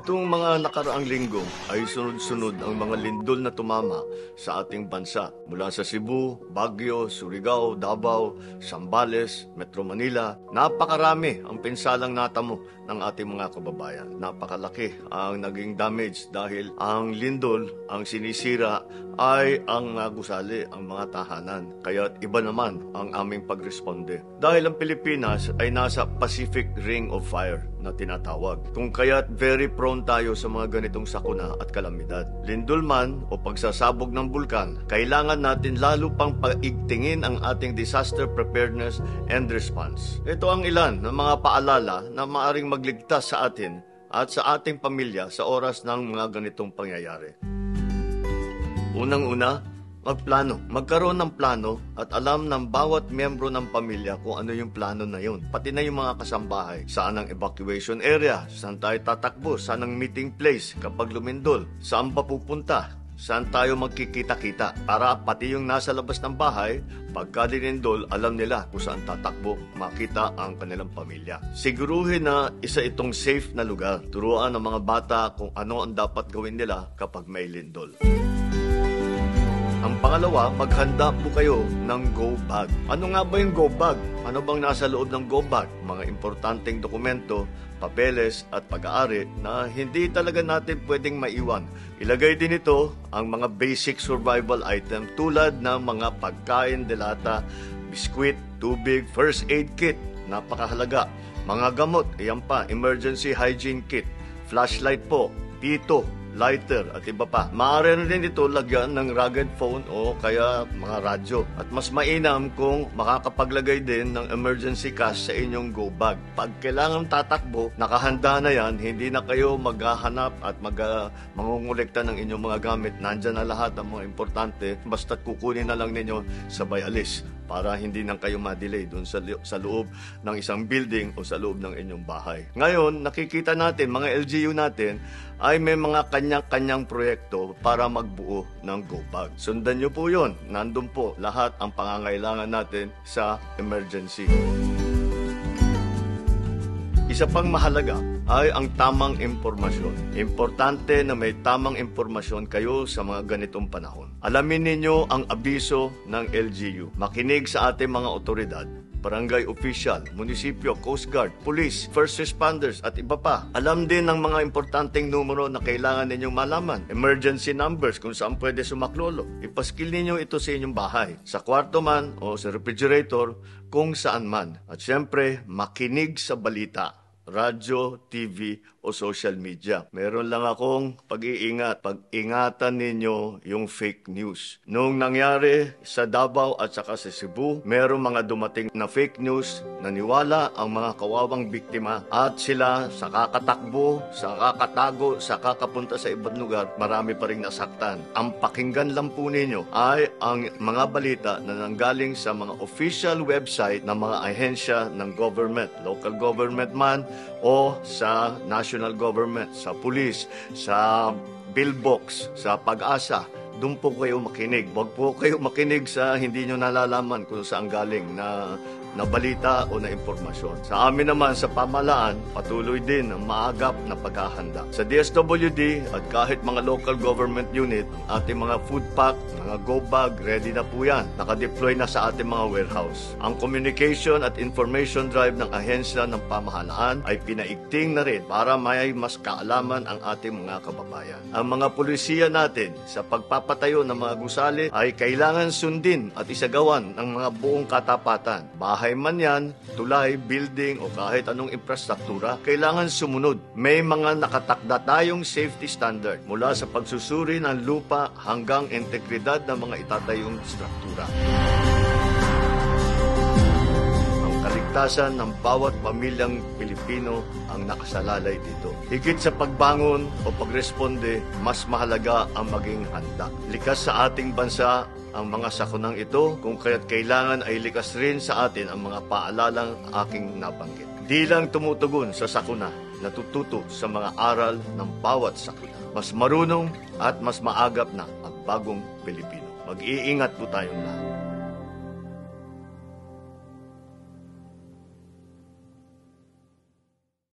Nitong mga nakaraang linggo ay sunod-sunod ang mga lindol na tumama sa ating bansa mula sa Cebu, Baguio, Surigao, Davao, Zambales, Metro Manila. Napakarami ang pinsalang natamo ng ating mga kababayan. Napakalaki ang naging damage dahil ang lindol, ang sinisira ay ang mga gusali, ang mga tahanan. Kaya iba naman ang aming pagresponde. Dahil ang Pilipinas ay nasa Pacific Ring of Fire na tinatawag. Kung kaya't very prone tayo sa mga ganitong sakuna at kalamidad. Lindol man o pagsasabog ng bulkan, kailangan natin lalo pang paigtingin ang ating disaster preparedness and response. Ito ang ilan ng mga paalala na maaring magligtas sa atin at sa ating pamilya sa oras ng mga ganitong pangyayari. Unang-una, magplano. Magkaroon ng plano at alam ng bawat miyembro ng pamilya kung ano yung plano na yun. Pati na yung mga kasambahay. Saan ang evacuation area? Saan tayo tatakbo? Saan ang meeting place kapag lumindol? Saan pa pupunta? Saan tayo magkikita-kita? Para pati yung nasa labas ng bahay, pagka linindol, alam nila kung saan tatakbo, makita ang kanilang pamilya. Siguruhin na isa itong safe na lugar. Turuan ng mga bata kung ano ang dapat gawin nila kapag may lindol. Ang pangalawa, maghanda po kayo ng go bag. Ano nga ba yung go bag? Ano bang nasa loob ng go bag? Mga importanteng dokumento, papeles at pag-aari na hindi talaga natin pwedeng maiwan. Ilagay din ito ang mga basic survival item tulad ng mga pagkain, delata, biskwit, tubig, first aid kit, napakahalaga. Mga gamot, iyan pa, emergency hygiene kit, flashlight po, pito, lighter at iba pa. Maaari rin ito lagyan ng rugged phone o kaya mga radyo. At mas mainam kung makakapaglagay din ng emergency cash sa inyong go bag. Pag kailangan tatakbo, nakahanda na yan, hindi na kayo maghahanap at mangungulekta ng inyong mga gamit. Nandyan na lahat ang mga importante, basta't kukunin na lang ninyo sabay alis para hindi nang kayo ma-delay doon sa loob ng isang building o sa loob ng inyong bahay. Ngayon, nakikita natin, mga LGU natin, ay may mga kanyang-kanyang proyekto para magbuo ng go bag. Sundan nyo po yun. Nandun po lahat ang pangangailangan natin sa emergency. Isa pang mahalaga ay ang tamang impormasyon. Importante na may tamang impormasyon kayo sa mga ganitong panahon. Alamin ninyo ang abiso ng LGU. Makinig sa ating mga otoridad, barangay official, munisipyo, Coast Guard, police, first responders at iba pa. Alam din ng mga importanteng numero na kailangan ninyong malaman. Emergency numbers kung saan pwede sumaklolo. Ipaskil ninyo ito sa inyong bahay, sa kwarto man o sa refrigerator, kung saan man. At syempre, makinig sa balita. Radyo, TV o social media. Meron lang akong pag-iingat. Pag-ingatan ninyo yung fake news. Noong nangyari sa Davao at saka sa Cebu, meron mga dumating na fake news, naniwala ang mga kawawang biktima at sila sa kakatakbo, sa kakatago, sa kakapunta sa ibang lugar, marami pa rin nasaktan. Ang pakinggan lang po ninyo ay ang mga balita na nanggaling sa mga official website ng mga ahensya ng government, local government man, o sa national government, sa police, sa billbox, sa Pag-asa. Doon po kayo makinig. Huwag po kayo makinig sa hindi nyo nalalaman kung saan galing na balita o na impormasyon. Sa amin naman sa pamahalaan, patuloy din ang maagap na paghahanda. Sa DSWD at kahit mga local government unit, ating mga food pack, mga go bag, ready na po yan. Nakadeploy na sa ating mga warehouse. Ang communication at information drive ng ahensya ng pamahalaan ay pinaigting na rin para may mas kaalaman ang ating mga kababayan. Ang mga pulisiya natin sa pagpapatayo ng mga gusali ay kailangan sundin at isagawan ng mga buong katapatan. Bahay man yan, tulay, building o kahit anong infrastruktura, kailangan sumunod. May mga nakatakda tayong safety standard mula sa pagsusuri ng lupa hanggang integridad ng mga itatayong struktura. Ang kaligtasan ng bawat pamilyang Pilipino ang nakasalalay dito. Higit sa pagbangon o pagresponde, mas mahalaga ang maging handa. Likas sa ating bansa ang mga sakunang ito, kung kaya't kailangan ay likas rin sa atin ang mga paalalang aking nabanggit. Di lang tumutugon sa sakuna, natututo sa mga aral ng bawat sakuna. Mas marunong at mas maagap na ang bagong Pilipino. Mag-iingat po tayong lahat.